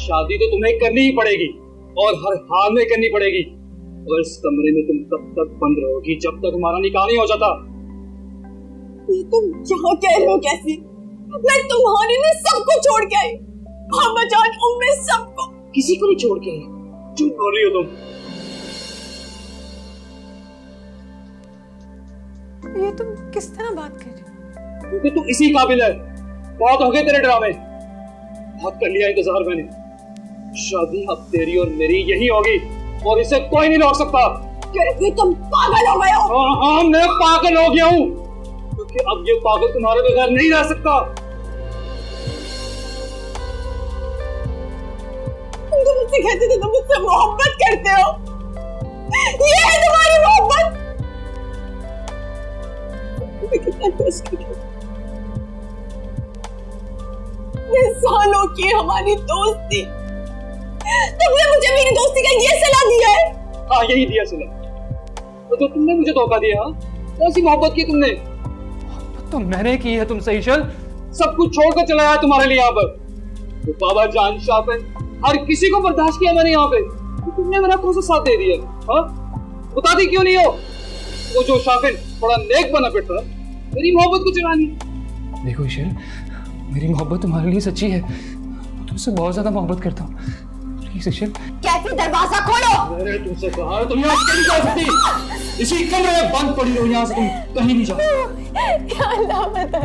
शादी तो तुम्हें करनी ही पड़ेगी और हर हाल में करनी पड़ेगी। और इस कमरे में तुम तब तक बंद रहोगी जब तक हमारा निकाह नहीं हो जाता। ये तुम क्या कह रहे हो? कैसी? मैं तुम्हारे लिए सबको छोड़ के आई, अम्मा जान, उम्मी, सबको। किसी को नहीं छोड़ के आई। झूठ बोल रही हो तुम। ये तुम किस तरह बात कर रहे हो? क्योंकि तू इसी काबिल है। बहुत हो गए तेरे ड्रामे, बहुत कर लिया इंतजार मैंने। शादी अब तेरी और मेरी यही होगी और इसे कोई नहीं रोक सकता। क्योंकि तुम पागल हो गए हो। हाँ, मैं पागल हो गया हूँ क्योंकि अब ये पागल तुम्हारे बगैर नहीं रह सकता। तुम तो मुझसे कहते थे तुम मुझसे मोहब्बत करते हो। ये है तुम्हारी मोहब्बत। कितना दोस्त सालों की हमारी दोस्ती, तुमने मुझे मेरी दोस्ती का ये सलाह दिया है। हाँ, यही दिया सलाह। तो तुमने मुझे धोखा दिया। कौन सी मोहब्बत की तुमने? तो मैंने की है तुमसे ईशल। सब कुछ छोड़कर चला आया तुम्हारे लिए यहाँ पर। तो बाबा जान, शाफिन, हर किसी को बर्दाश्त किया मैंने यहाँ पे। तो तुमने मेरा कौन सा साथ दे दिया? हाँ, बताती क्यों नहीं हो? वो जो शाफिन थोड़ा नेक बना फिरता मेरी मोहब्बत को चुरानी। देखो ईशल, मेरी मोहब्बत तुम्हारे लिए सच्ची है। तुमसे बहुत ज्यादा मोहब्बत करता हूँ। प्लीज ईशल। कैफी, दरवाजा खोलो। मैंने तुमसे कहा तुम यहाँ से नहीं जा सकती। इसी कमरे में बंद पड़ी हो, यहाँ से तुम कहीं नहीं जा सकती। या अल्लाह बता,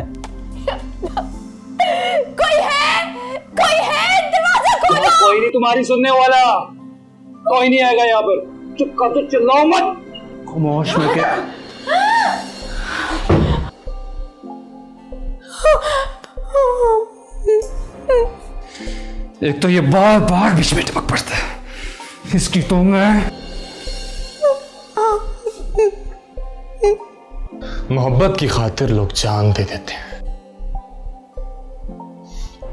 कोई है, दरवाजा खोलो। कोई नहीं तुम्हारी सुनने वाला, कोई नहीं आएगा यहाँ पर। चुप कर, तो चिल्लाओ मत। खामोश में क्या? एक तो ये बार बार बीच में टपक पड़ता है, इसकी तो मैं। मोहब्बत की खातिर लोग जान दे देते हैं।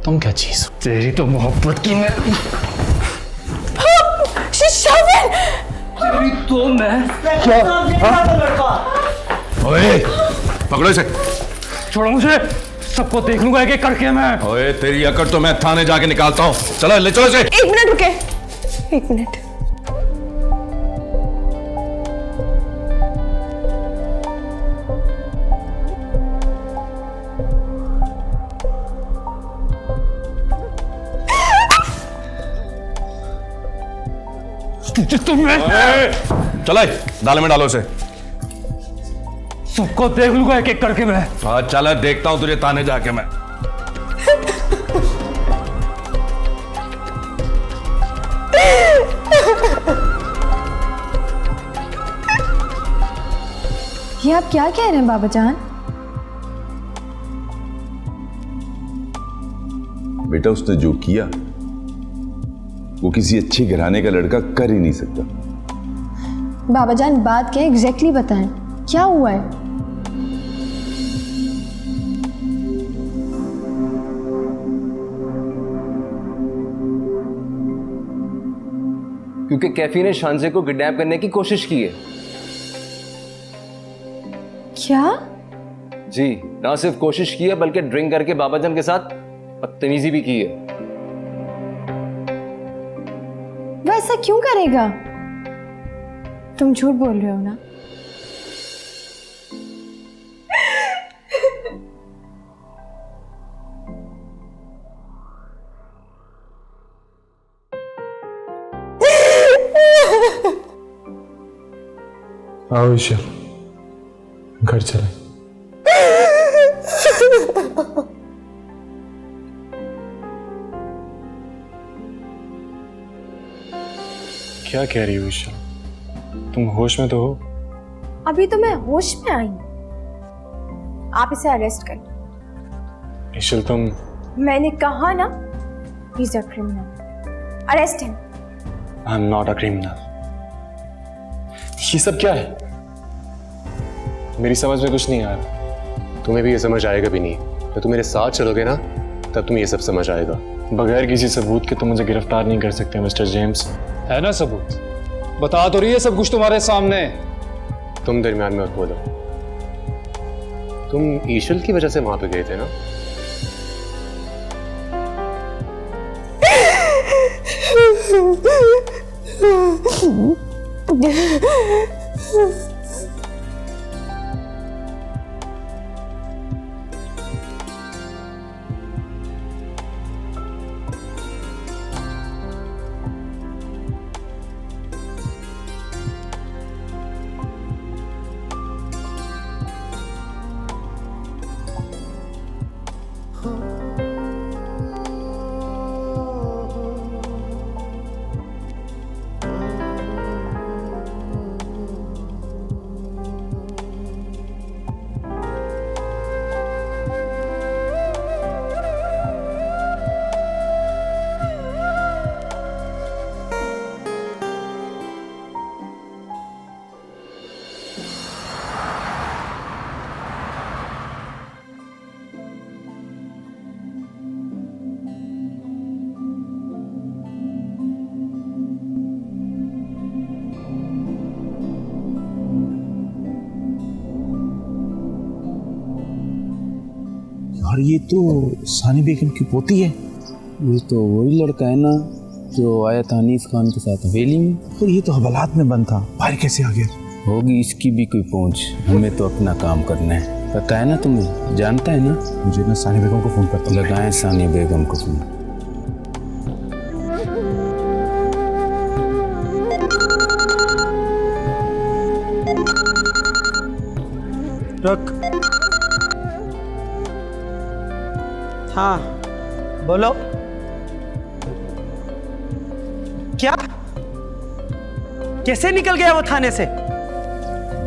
तुम क्या चीज हो? तेरी तो मोहब्बत की मैं। शाफिन, तेरी तो मैं। ओए, पकड़ो इसे। छोड़ो मुझे, सबको देख लूंगा एक एक करके मैं। ओए, तेरी अकड़ तो मैं थाने जाके निकालता हूँ। चलो ले चलो इसे। 1 मिनट रुके, 1 मिनट। तुम्हें चलो डाले में डालो इसे। सबको देख लूंगा एक एक करके मैं। हाँ चल, देखता हूँ तुझे थाने जाके मैं। ये आप क्या कह रहे हैं बाबा जान? बेटा, उसने जो किया वो किसी अच्छे घराने का लड़का कर ही नहीं सकता। बाबा जान, बात क्या है एग्जैक्टली बताएं, क्या हुआ है? क्योंकि कैफी ने शांजे को किडनैप करने की कोशिश की है। क्या? जी, ना सिर्फ कोशिश की है बल्कि ड्रिंक करके बाबाजान के साथ बदतमीजी भी की है। वो ऐसा क्यों करेगा? तुम झूठ बोल रहे हो ना? आओ ईशा, घर चले। क्या कह रही हो ईशा? तुम होश में तो हो? अभी तो मैं होश में आई हूं। आप इसे अरेस्ट कर लो। ईशा तुम। मैंने कहा ना, he is a criminal. Arrest him. I am not a criminal. ये सब क्या है? मेरी समझ में कुछ नहीं आ रहा। तुम्हें भी ये समझ आएगा भी नहीं। जब तुम मेरे साथ चलोगे ना, तब तुम्हें ये सब समझ आएगा। बगैर किसी सबूत के तुम मुझे गिरफ्तार नहीं कर सकते मिस्टर जेम्स। है ना सबूत? बता तो रही है सब कुछ तुम्हारे सामने। तुम दरमियान में मत बोलो। तुम ईशल की वजह से वहां पे गए थे ना? और ये तो सानी बेगम की पोती है। ये तो वही लड़का है ना जो आया था हनीफ खान के साथ हवेली में। और ये तो हवालात में बंद था, बाहर कैसे आ गया? होगी इसकी भी कोई पहुंच। हमें तो अपना काम करना है, पता है ना तुम्हें, जानता है ना। मुझे ना सानी बेगम को फोन करता हूँ। लगाएं सानिया बेगम को फोन। रुक। हाँ बोलो। क्या? कैसे निकल गया वो थाने से?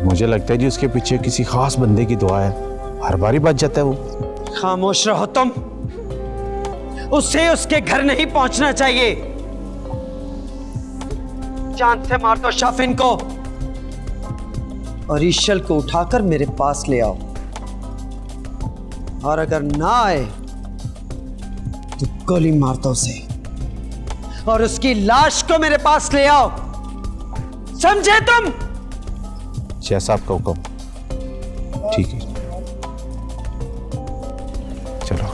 मुझे लगता है जी उसके पीछे किसी खास बंदे की दुआ है, हर बार ही बच जाता है वो। खामोश रहो तुम। उससे उसके घर नहीं पहुंचना चाहिए। जान से मार दो शाफिन को और ईशल को उठाकर मेरे पास ले आओ। और अगर ना आए तो गोली मार दो उसे और उसकी लाश को मेरे पास ले आओ। समझे तुम? जैसा आपका हुक्म। ठीक है चलो।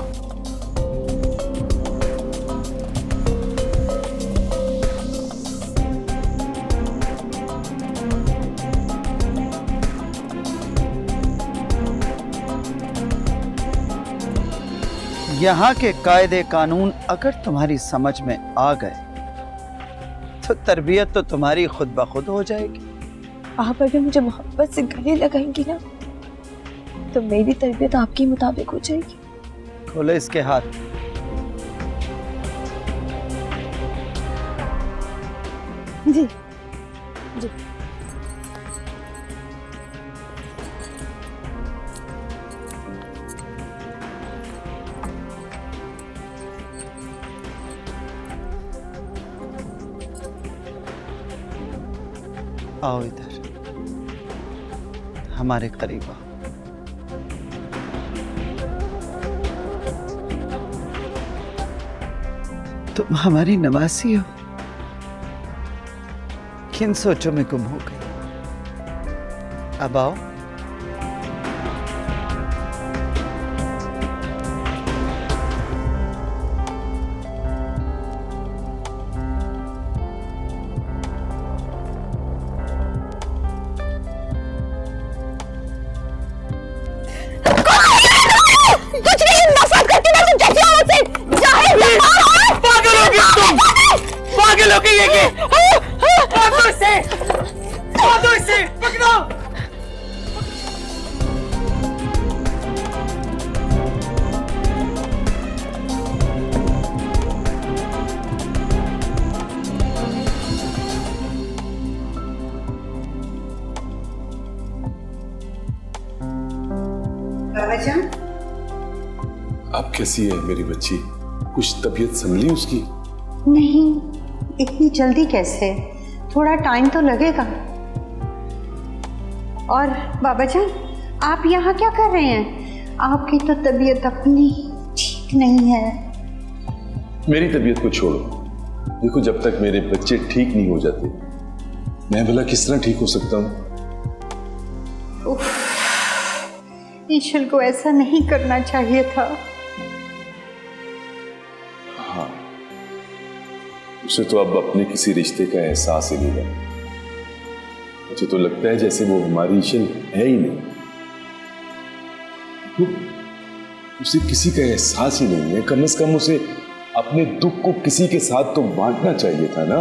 यहां के कायदे कानून अगर तुम्हारी समझ में आ गए तो तरबियत तो तुम्हारी खुद ब खुद हो जाएगी। आप अगर मुझे मोहब्बत से गले लगाएंगी ना तो मेरी तरबियत आपके मुताबिक हो जाएगी। खोलो इसके हाथ। जी जी। आओ इधर, हमारे करीब आओ। तुम हमारी नवासी हो, किन सोचों में गुम हो गई। अब आओ। कुछ नहीं, नफरत करती मैं तुम कैसी हो मुझसे? जाहिल पागल हो गई तुम, पागल हो गई है कि? पकड़ो इसे, पकड़ो। अब कैसी है मेरी बच्ची? कुछ तबीयत संभली उसकी? नहीं, इतनी जल्दी कैसे, थोड़ा टाइम तो लगेगा। और बाबा जान, आप यहाँ क्या कर रहे हैं? आपकी तो तबीयत अपनी ठीक नहीं है। मेरी तबीयत को छोड़ो, देखो जब तक मेरे बच्चे ठीक नहीं हो जाते मैं भला किस तरह ठीक हो सकता हूँ? ईशल को ऐसा नहीं करना चाहिए था। हाँ, उसे तो अब अपने किसी रिश्ते का एहसास ही नहीं रहा। मुझे तो लगता है जैसे वो हमारी ईशल है ही नहीं। उसे किसी का एहसास ही नहीं है। कम से कम उसे अपने दुख को किसी के साथ तो बांटना चाहिए था ना।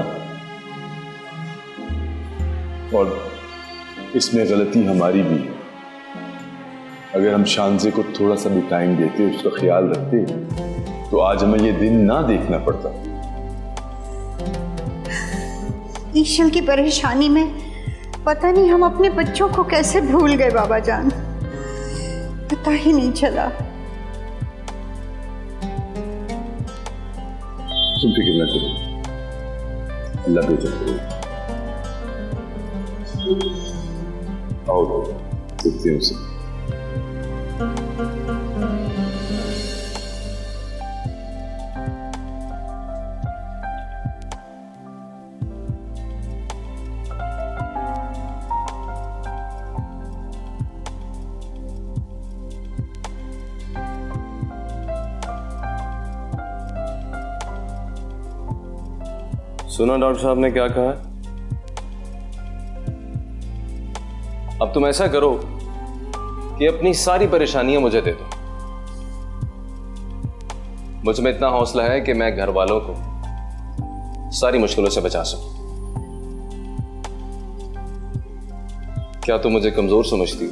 और इसमें गलती हमारी भी है। अगर हम शांजे को थोड़ा सा भी टाइम देते, उसका ख्याल रखते, तो आज हमें ये दिन ना देखना पड़ता। ईशल की परेशानी में पता नहीं हम अपने बच्चों को कैसे भूल गए बाबा जान, पता ही नहीं चला। तुम फिक्र न करो, अल्लाह बेहतर करो। आओ देखते हैं उसे। सुना डॉक्टर साहब ने क्या कहा? अब तुम ऐसा करो कि अपनी सारी परेशानियां मुझे दे दो। मुझ में इतना हौसला है कि मैं घर वालों को सारी मुश्किलों से बचा सकूं। क्या तुम मुझे कमजोर समझती हो?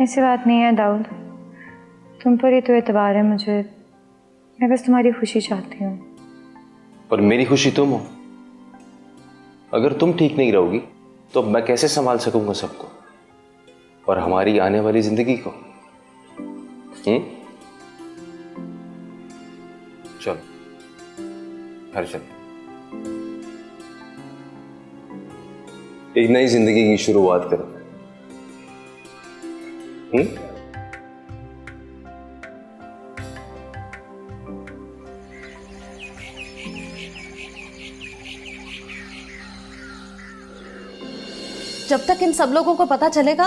ऐसी बात नहीं है दाऊद, तुम पर ही तो एतबार है मुझे। मैं बस तुम्हारी खुशी चाहती हूँ। पर मेरी खुशी तुम हो। अगर तुम ठीक नहीं रहोगी तो मैं कैसे संभाल सकूंगा सबको और हमारी आने वाली जिंदगी को? चलो घर चलो, एक नई जिंदगी की शुरुआत करो। जब तक इन सब लोगों को पता चलेगा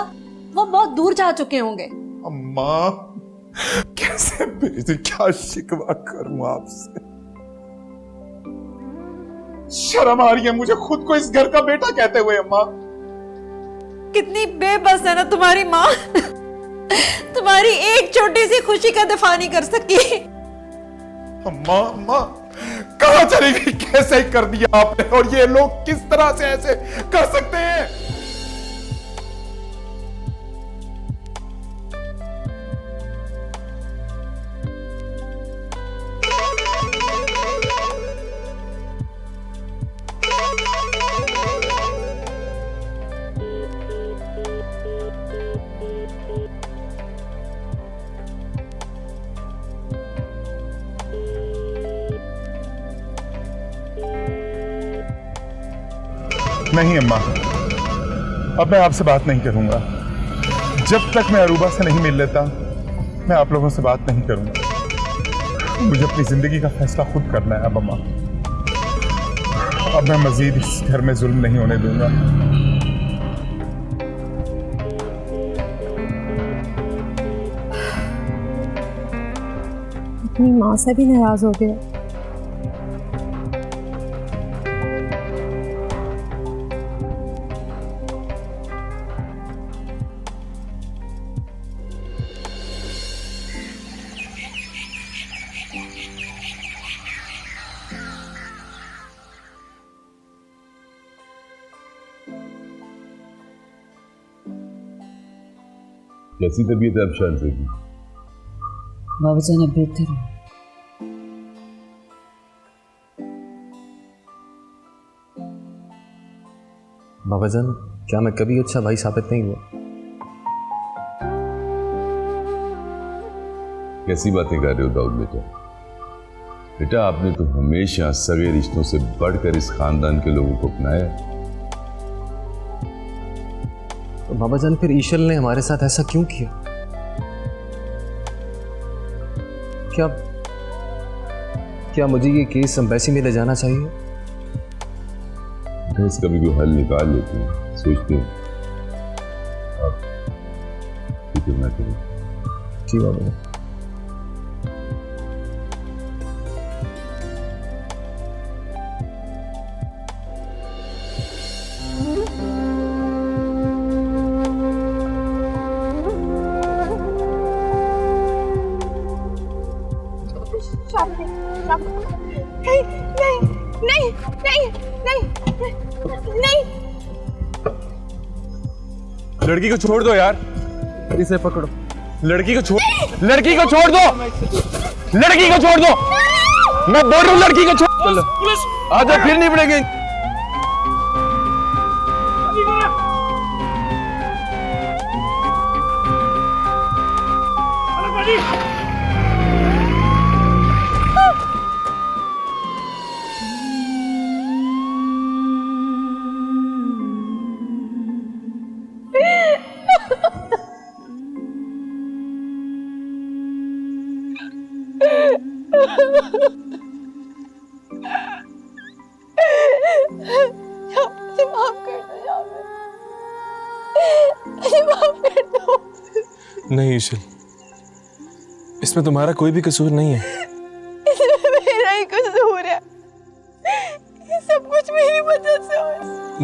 वो बहुत दूर जा चुके होंगे। अम्मा कैसे भेजे, क्या शिकवा करूं आपसे? शर्म आ रही है मुझे खुद को इस घर का बेटा कहते हुए। अम्मा कितनी बेबस है ना तुम्हारी माँ। तुम्हारी एक छोटी सी खुशी का दफा नहीं कर सकी। अम्मा अम्मा कहां चलेगी? कैसे कर दिया आपने? और ये लोग किस तरह से ऐसे कर सकते हैं? नहीं अम्मा, अब मैं आपसे बात नहीं करूंगा। जब तक मैं अरूबा से नहीं मिल लेता मैं आप लोगों से बात नहीं करूंगा। मुझे अपनी जिंदगी का फैसला खुद करना है। अब अम्मा, अब मैं मजीद इस घर में जुल्म नहीं होने दूंगा। अपनी माँ से भी नाराज हो गए। कैसी तबीयत है अब शांजे की? बाबा जान अब बेहतर है। बाबा जान, क्या मैं कभी अच्छा भाई साबित नहीं हुआ? कैसी बातें कर रहे हो दाऊद बेटा? बेटा आपने तो हमेशा सगे रिश्तों से बढ़कर इस खानदान के लोगों को अपनाया। तो बाबा जान फिर ईशल ने हमारे साथ ऐसा क्यों किया? क्या मुझे ये केस एम्बेसी में ले जाना चाहिए? इसका भी कोई हल निकाल लेते हैं, सोचते हैं। आप फिक्र ना करें। जी बाबा। नहीं नहीं नहीं नहीं नहीं नहीं। लड़की को छोड़ दो यार, इसे पकड़ो। लड़की को छोड़ दो, लड़की को छोड़ दो, लड़की को छोड़ दो। मैं बोल रहा हूँ लड़की को छोड़ दो। आजा, फिर नहीं पड़ेंगे। नहीं ईशल, इसमें तुम्हारा कोई भी कसूर नहीं है। इसमें मेरा ही कसूर है। ये सब कुछ मेरी वजह से हुआ।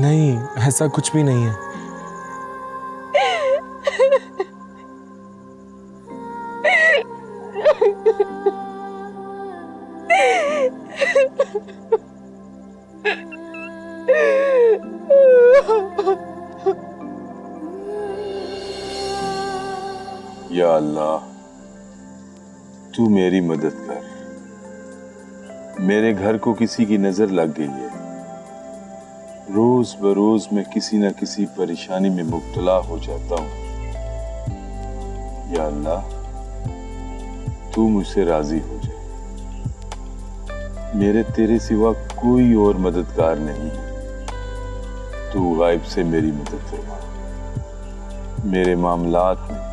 नहीं, ऐसा कुछ भी नहीं है। या अल्लाह, तू मेरी मदद कर। मेरे घर को किसी की नजर लग गई है। रोज बरोज मैं किसी न किसी परेशानी में मुब्तला हो जाता हूँ। या अल्लाह, तू मुझसे राजी हो जा। मेरे तेरे सिवा कोई और मददगार नहीं है। तू गायब से मेरी मदद फरमा, मेरे मामलात में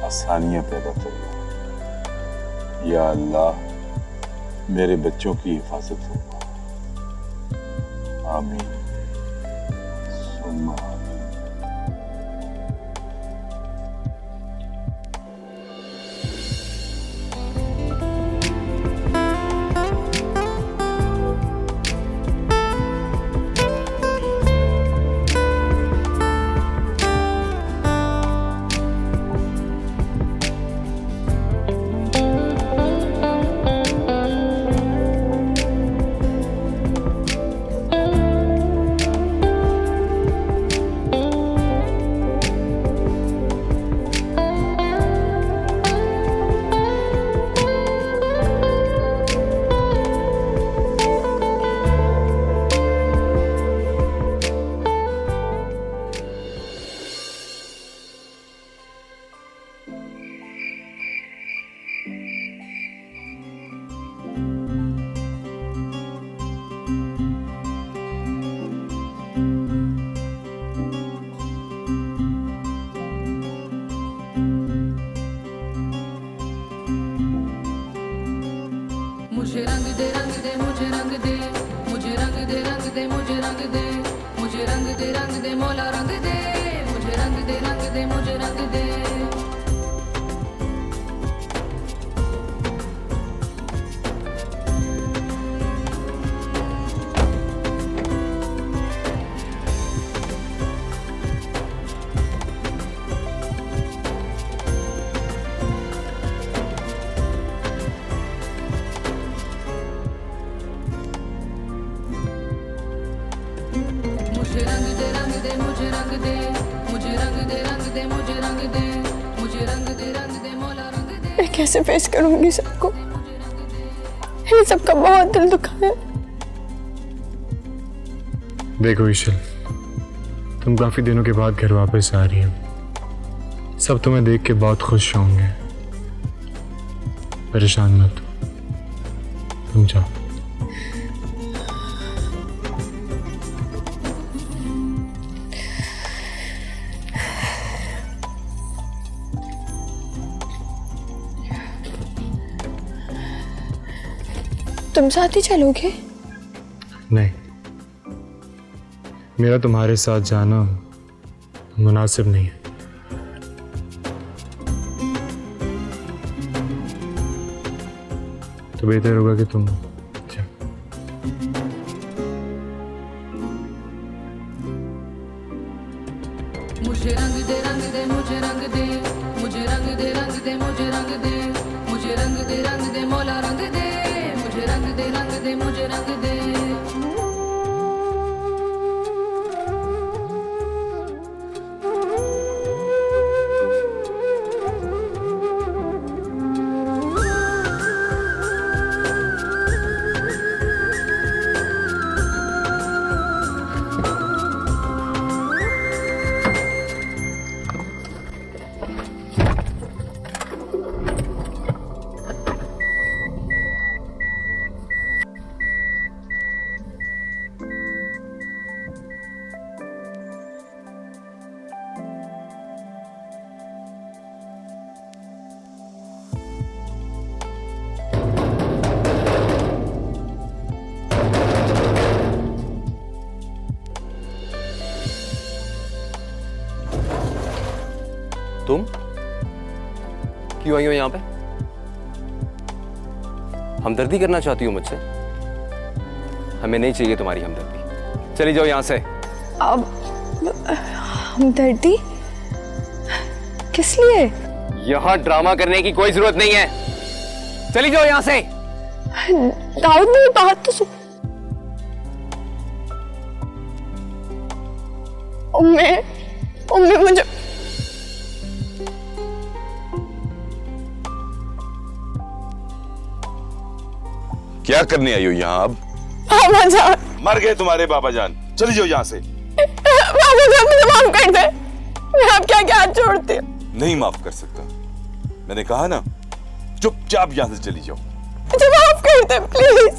आसानियां पैदा करना। या अल्लाह, मेरे बच्चों की हिफाजत फरमा। आमीन सुम्मा आमीन। मुझे रंग दे मुझे रंग दे, मुझे रंग दे मुझे रंग दे, मुझे रंग दे मौला रंग दे, मुझे रंग दे मुझे रंग दे। मुझे रंग दे मुझे रंग दे, मुझे रंग दे मुझे रंग दे, मुझे रंग दे मौला रंग दे। मैं कैसे फेस करूंगी सबको? इन सबका बहुत दिल दुखा है। देखो ईशल, तुम काफी दिनों के बाद घर वापस आ रही हो। सब तुम्हें देख के बहुत खुश होंगे। परेशान मत हो, तुम जाओ। तुम साथ ही चलोगे? नहीं, मेरा तुम्हारे साथ जाना मुनासिब नहीं है। तो बेहतर होगा कि तुम जाओ। मुझे रंग दे मुझे रंग दे, मुझे रंग दे मुझे रंग दे, मुझे रंग दे मौला रंग मुझे रंग दे। तुम क्यों आई हो यहां पे? हमदर्दी करना चाहती हो मुझसे? हमें नहीं चाहिए तुम्हारी हमदर्दी, चली जाओ यहां से। अब हमदर्दी किस लिए? यहां ड्रामा करने की कोई जरूरत नहीं है, चली जाओ यहां से। दाऊद मेरी बात तो सुन। उम्मी मुझे क्या करने आई हो यहाँ अब? बाबा जान मर गए तुम्हारे बाबा जान, चली जाओ यहाँ से। बाबा जान मुझे माफ कर दे, मैं आपके आगे हाथ जोड़ती हूँ। नहीं माफ कर सकता, मैंने कहा ना, चुपचाप यहाँ से चली जाओ। मुझे माफ कर दे प्लीज।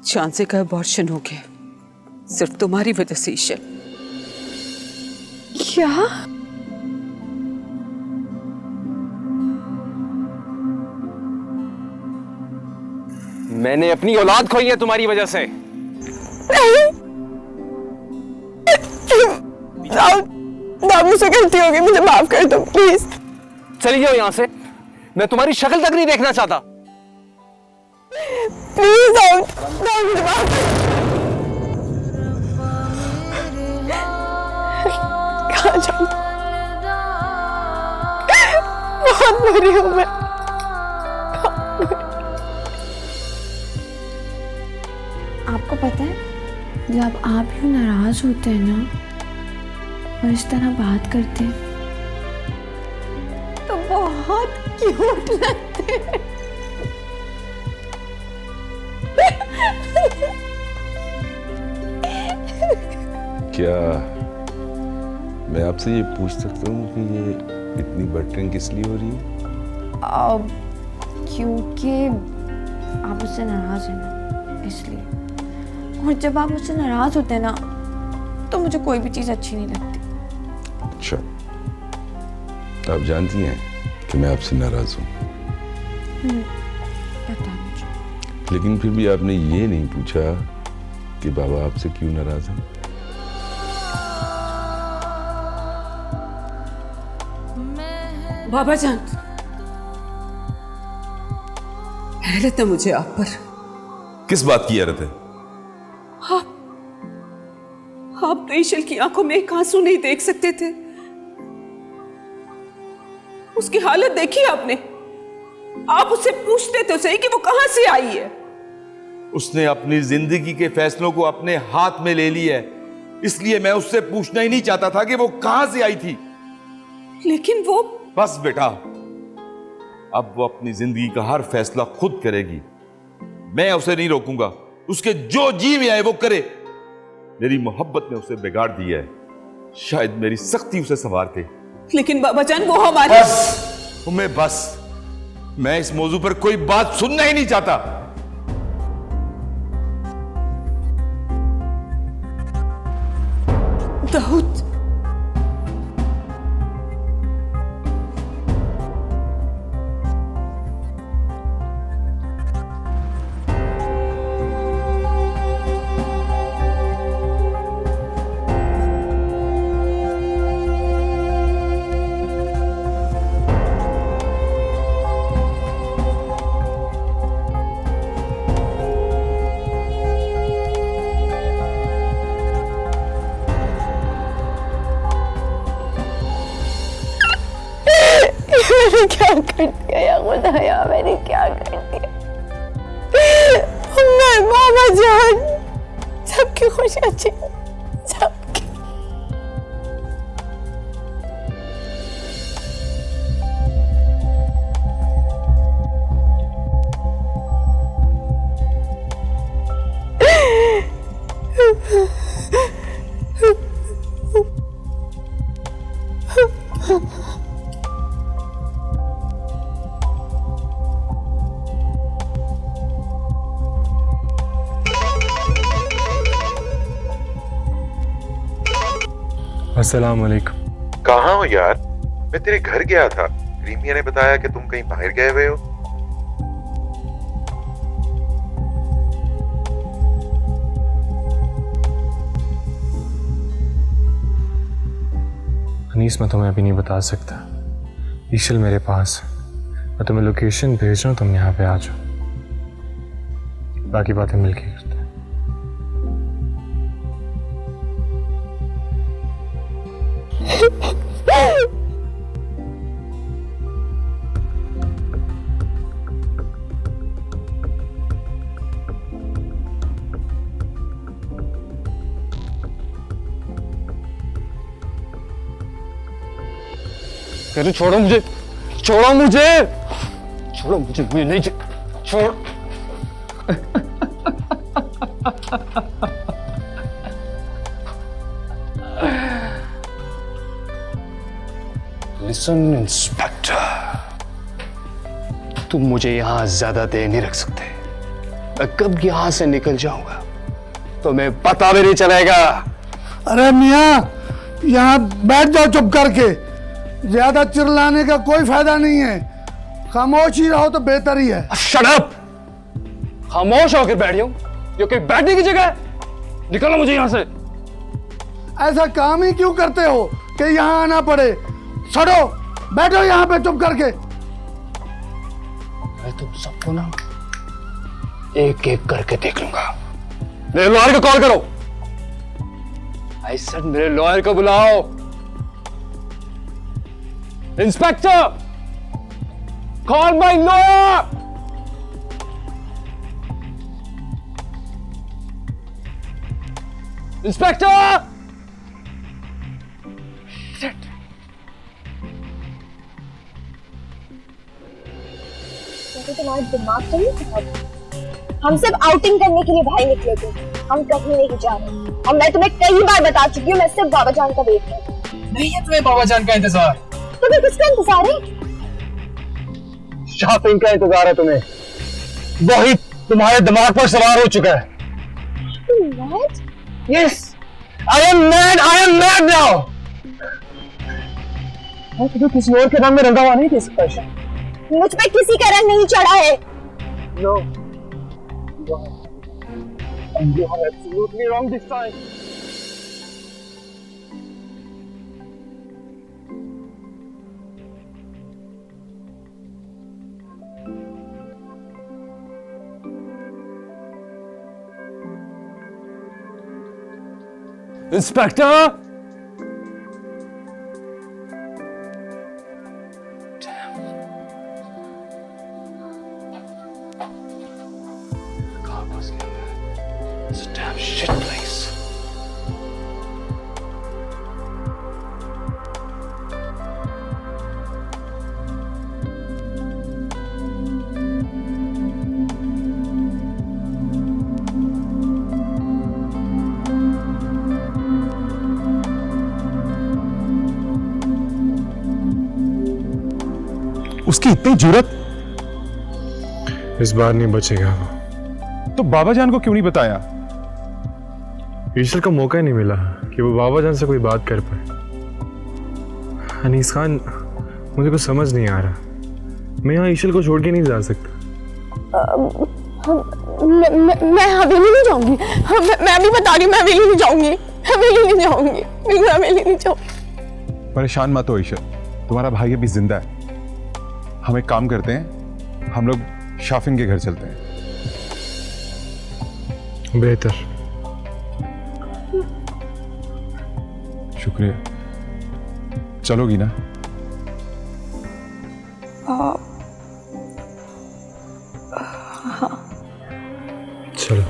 चांसे का अबॉर्शन हो गया सिर्फ तुम्हारी वजह से ईशल। क्या? मैंने अपनी औलाद खोई है तुम्हारी वजह से। मुझसे गलती हो गई, मुझे माफ कर दो प्लीज। चली जाओ यहां से, मैं तुम्हारी शक्ल तक नहीं देखना चाहता। प्लीज मुझे माफ कर दो। कहाँ जाऊं? बहुत बुरी हूं मैं। आपको पता है जब आप यूं नाराज होते हैं ना और इस तरह बात करते हैं तो बहुत क्यूट लगते हैं। क्या मैं आपसे ये पूछ सकता हूँ कि ये इतनी बटरिंग किस लिए हो रही है? क्योंकि आप मुझसे नाराज हैं ना, इसलिए। और जब आप मुझसे नाराज होते हैं ना तो मुझे कोई भी चीज़ अच्छी नहीं लगती। अच्छा, आप जानती हैं कि मैं आपसे नाराज हूँ, पता मुझे। लेकिन फिर भी आपने ये नहीं पूछा कि बाबा आपसे क्यों नाराज हैं? बाबा जान, हैरत है मुझे आप पर। किस बात की हैरत है? आप तो ईशल की आंखों में एक आंसू नहीं देख सकते थे। उसकी हालत देखी आपने? आप उससे पूछते तो सही कि वो कहां से आई है। उसने अपनी जिंदगी के फैसलों को अपने हाथ में ले लिया है, इसलिए मैं उससे पूछना ही नहीं चाहता था कि वो कहां से आई थी। लेकिन वो बस बेटा, अब वो अपनी जिंदगी का हर फैसला खुद करेगी, मैं उसे नहीं रोकूंगा। उसके जो जी में आए वो करे। मेरी मोहब्बत ने उसे बिगाड़ दिया है, शायद मेरी सख्ती उसे संवार के। लेकिन बाबा जान वो हमारे बस मैं इस मौजू पर कोई बात सुनना ही नहीं चाहता। दाऊद, मैंने क्या कर दिया या खुदाया, मैंने क्या कर दिया? मैं बाबा जान सबकी खुशियाँ चाहिए, सबकी। अस्सलाम वालेकुम। कहाँ हो यार? मैं तेरे घर गया था, रीमिया ने बताया कि तुम कहीं बाहर गए हुए हो। अनीस, मैं तुम्हें अभी नहीं बता सकता। ईशल मेरे पास है, मैं तुम्हें लोकेशन भेज रहा हूँ, तुम यहाँ पे आ जाओ, बाकी बातें मिलके करते हैं। कहते छोड़ो मुझे, छोड़ो मुझे, छोड़ो मुझे, मुझे नहीं छोड़। लिसन इंस्पेक्टर, तुम मुझे यहां ज्यादा देर नहीं रख सकते। मैं कब यहां से निकल जाऊंगा तो मैं पता भी नहीं चलेगा। अरे मियाँ, यहाँ बैठ जाओ चुप करके, ज्यादा चिल्लाने का कोई फायदा नहीं है, खामोश ही रहो तो बेहतर ही है। Shut up! खामोश होकर बैठ जाऊं? ये कोई बैठने की जगह है? निकलो मुझे यहां से। ऐसा काम ही क्यों करते हो कि यहाँ आना पड़े? छोड़ो, बैठो यहाँ पे चुप करके। मैं तुम सबको ना एक एक करके देख लूंगा। मेरे लॉयर को कॉल करो। आई सेड मेरे लॉयर को बुलाओ। Inspector, call my lawyer. Inspector! तुम्हारा दिमाग तो नहीं खराब? हम सब आउटिंग करने के लिए बाहर निकले थे, हम कहीं नहीं जा रहे। और मैं तुम्हें कई बार बता चुकी हूँ, मैं सिर्फ बाबा जान का वेट कर। नहीं है तुम्हें बाबा जान का इंतजार? तुम्हें किसका इंतजार है? शॉपिंग का इंतजार है तुम्हें। वही तुम्हारे दिमाग पर सवार हो चुका है। Yes, I am mad, I am mad now. मैं तुम्हें किसी और के रंग में रंगा हुआ नहीं दे सकता। मुझ पे किसी का रंग नहीं चढ़ा है। No. And you are absolutely wrong this time. Inspector! It's a damn shit place. उसकी इतनी जुर्रत? इस बार नहीं बचेगा वो। तो बाबा जान को क्यों नहीं बताया? ईशल को मौका ही नहीं मिला कि वो बाबा जान से कोई बात कर पाए। अनीस खान, मुझे कुछ समझ नहीं आ रहा, मैं यहाँ ईशल को छोड़ के नहीं जा सकता। मैं हवेली नहीं जाऊंगी। मैं अभी बता रही हूँ, मैं हवेली नहीं जाऊंगी, हवेली नहीं जाऊंगी, बिल्कुल हवेली नहीं जाऊंगी। परेशान मत हो ईशल, तुम्हारा भाई अभी जिंदा है। हम एक काम करते हैं, हम लोग शाफिन के घर चलते हैं। बेहतर। शुक्रिया। चलोगी ना? हाँ। चलो।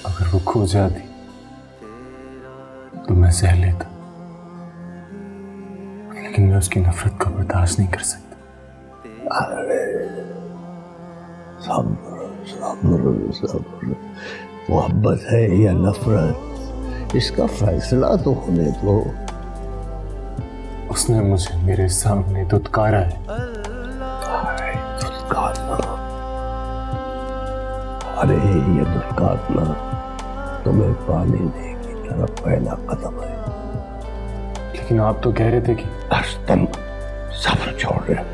अगर वो खो जाती तो मैं सह लेता, लेकिन मैं उसकी नफरत को बर्दाश्त नहीं कर सकता। अरे सब्र सब्र सब्र, मोहब्बत है या नफरत, इसका फैसला तो होने दो। उसने मुझे मेरे सामने दुत्कारा है। अरे ये दुत्कारना तुम्हें पाने की तरफ पहला कदम है। लेकिन आप तो कह रहे थे कि तुम सब्र छोड़ रहे हो।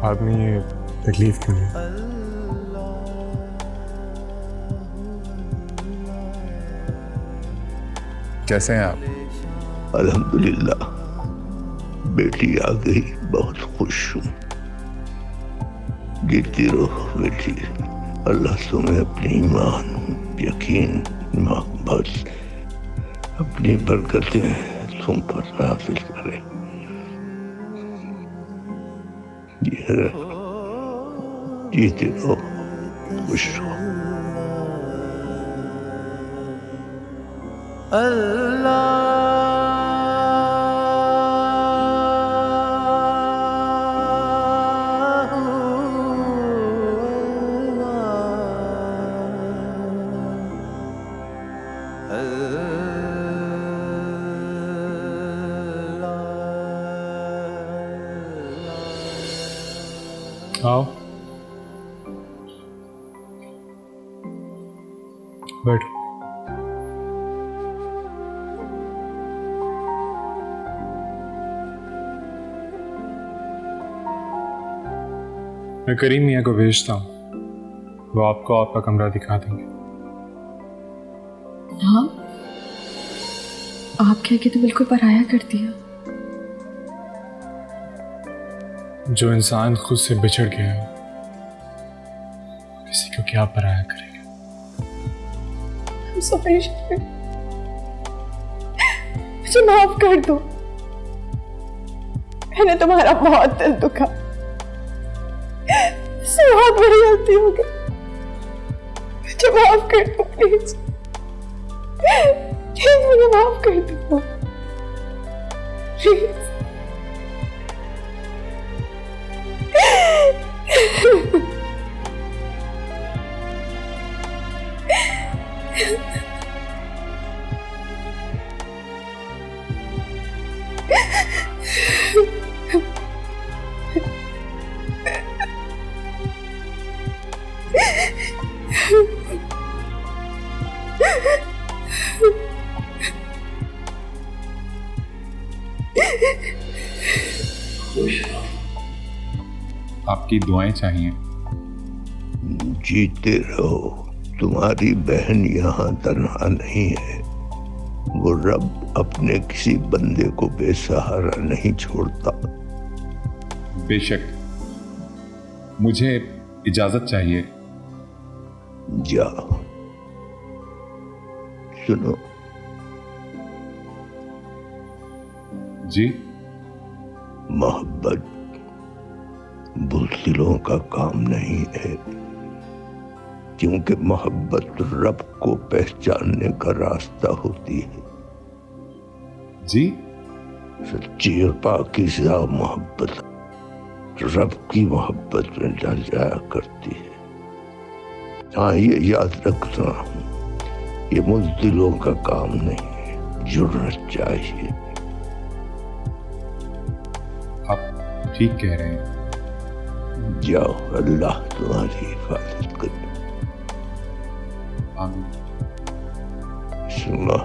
आदमी ये तकलीफ क्यों है? कैसे हैं आप? अल्हम्दुलिल्लाह, बेटी आ गई, बहुत खुश हूँ। जीती रहो बेटी, अल्लाह तुम्हें अपनी ईमान, यकीन, मोहब्बत, अपनी बरकतें तुम पर नाज़िल करे। जीते रहो, खुश रहो। आओ बैठो। मैं करीम मियाँ को भेजता हूँ, वो आपको आपका कमरा दिखा देंगे। हाँ, आप कह के तो बिल्कुल पराया कर दिया। जो इंसान खुद से बिछड़ गया है, किसी को क्या पराया करेगा? मुझे माफ कर दो, मैंने तुम्हारा बहुत दिल दुखा, बहुत बड़ी गलती हो गई, मुझे माफ कर दो प्लीज, प्लीज मुझे माफ कर दो प्लीज। आपकी दुआएं चाहिए। जीते रहो, तुम्हारी बहन यहाँ तन्हा नहीं है। वो रब अपने किसी बंदे को बेसहारा नहीं छोड़ता। बेशक, मुझे इजाजत चाहिए। जाओ। सुनो जी, मोहब्बत बुज़दिलों का काम नहीं है, क्योंकि मोहब्बत रब को पहचानने का रास्ता होती है। जी, सच्ची और पाकीज़ा मोहब्बत रब की मोहब्बत में ढल जाया करती है। हाँ, ये याद रखना, ये बुज़दिलों का काम नहीं है, जुर्रत चाहिए। आप ठीक कह रहे हैं। जाओ, अल्लाह तुम्हारी हिफाजत करे। आमीन। सुना